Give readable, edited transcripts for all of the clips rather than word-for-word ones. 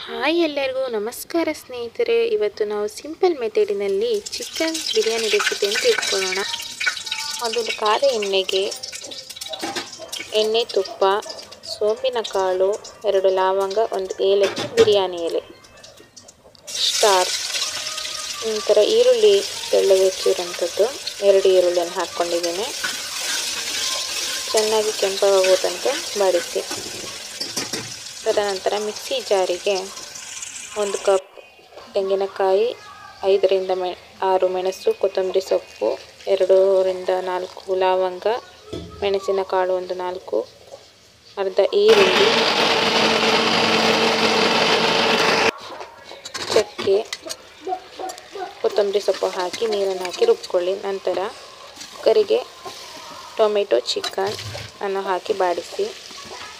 Hi ಎಲ್ಲರಿಗೂ ನಮಸ್ಕಾರ ಸ್ನೇಹಿತರೆ. ಇವತ್ತು ನಾವು ಸಿಂಪಲ್ ಮೆಥಡಿನಲ್ಲಿ ಚಿಕನ್ ಬಿರಿಯಾನಿ ರೆಸಿಪಿಯನ್ನು ತಿಳ್ಕೊಳ್ಳೋಣ. ಮೊದಲು ಕಾದ ಎಣ್ಣೆ, ತುಪ್ಪ, ಸೋಂಪಿನ ಕಾಳು, 2 ಲವಂಗ, 1 ಏಲಕ್ಕಿ, ಬಿರಿಯಾನಿ ಎಲೆ, ಸ್ಟಾರ್, ನಂತರ ಈರುಳ್ಳಿ ತೆಳ್ಳಗೆ ಹೆಚ್ಚಿರುವಂಥದ್ದು 2 ಈರುಳ್ಳಿಯನ್ನು ಹಾಕ್ಕೊಂಡಿದ್ದೇನೆ. ಚೆನ್ನಾಗಿ ಕೆಂಪಗಾಗೋ ತನಕ ಬಾಡಿಸಿ. ತದನಂತರ ಮಿಕ್ಸಿ ಜಾರಿಗೆ 1 ಕಪ್ ತೆಂಗಿನಕಾಯಿ, 5ರಿಂದ 6 ಮೆಣಸು, ಕೊತ್ತಂಬರಿ ಸೊಪ್ಪು, 2ರಿಂದ 4 ಲವಂಗ, ಮೆಣಸಿನಕಾಳು 4, ಅರ್ಧ ಈರುಳ್ಳಿ, ಚಕ್ಕೆ, ಕೊತ್ತಂಬರಿ ಸೊಪ್ಪು ಹಾಕಿ ನೀರನ್ನು ಹಾಕಿ ರುಬ್ಕೊಳ್ಳಿ. ನಂತರ ಕುಕ್ಕರಿಗೆ ಟೊಮೆಟೊ, ಚಿಕನ್ ಅನ್ನು ಹಾಕಿ ಬಾಡಿಸಿ.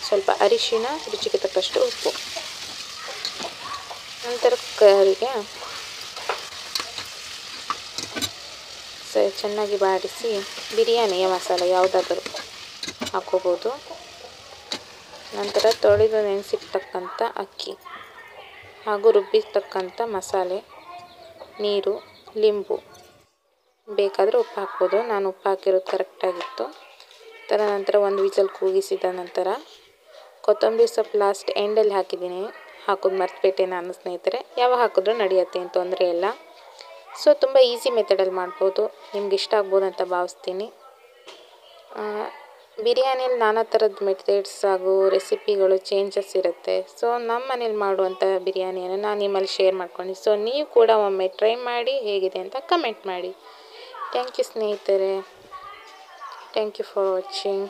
ಸ್ವಲ್ಪ ಅರಿಶಿನ, ರುಚಿಗೆ ತಕ್ಕಷ್ಟು ಉಪ್ಪು. ನಂತರ ಕುಕ್ಕರಿಗೆ ಚೆನ್ನಾಗಿ ಬಾಡಿಸಿ ಬಿರಿಯಾನಿಯ ಮಸಾಲೆ ಯಾವುದಾದರೂ ಹಾಕೋಬೋದು. ನಂತರ ತೊಳೆದು ನೆನೆಸಿರ್ತಕ್ಕಂಥ ಅಕ್ಕಿ ಹಾಗೂ ರುಬ್ಬಿರ್ತಕ್ಕಂಥ ಮಸಾಲೆ, ನೀರು, ಲಿಂಬು, ಬೇಕಾದರೆ ಉಪ್ಪು ಹಾಕ್ಬೋದು. ನಾನು ಉಪ್ಪು ಹಾಕಿರೋದು ಕರೆಕ್ಟಾಗಿತ್ತು. ತದನಂತರ 1 ವಿಸಲ್ ಕೂಗಿಸಿದ ನಂತರ ಕೊತ್ತಂಬರಿ ಸೊಪ್ಪು ಲಾಸ್ಟ್ ಎಂಡಲ್ಲಿ ಹಾಕಿದ್ದೀನಿ. ಹಾಕೋದು ಮರ್ತುಬಿಟ್ಟೆ ನಾನು ಸ್ನೇಹಿತರೆ. ಯಾವಾಗ ಹಾಕಿದ್ರೂ ನಡೆಯುತ್ತೆ, ಏನು ತೊಂದರೆ ಇಲ್ಲ. ಸೊ ತುಂಬ ಈಸಿ ಮೆಥಡಲ್ಲಿ ಮಾಡ್ಬೋದು. ನಿಮ್ಗೆ ಇಷ್ಟ ಆಗ್ಬೋದು ಅಂತ ಭಾವಿಸ್ತೀನಿ. ಬಿರಿಯಾನಿಯಲ್ಲಿ ನಾನಾ ಥರದ ಮೆಥಡ್ಸ್ ಹಾಗೂ ರೆಸಿಪಿಗಳು ಚೇಂಜಸ್ ಇರುತ್ತೆ. ಸೊ ನಮ್ಮ ಮನೇಲಿ ಮಾಡುವಂಥ ಬಿರಿಯಾನಿಯನ್ನು ನಾನು ನಿಮ್ಮಲ್ಲಿ ಶೇರ್ ಮಾಡ್ಕೊಂಡು, ಸೊ ನೀವು ಕೂಡ ಒಮ್ಮೆ ಟ್ರೈ ಮಾಡಿ ಹೇಗಿದೆ ಅಂತ ಕಮೆಂಟ್ ಮಾಡಿ. ಥ್ಯಾಂಕ್ ಯು ಸ್ನೇಹಿತರೆ. Thank you for watching.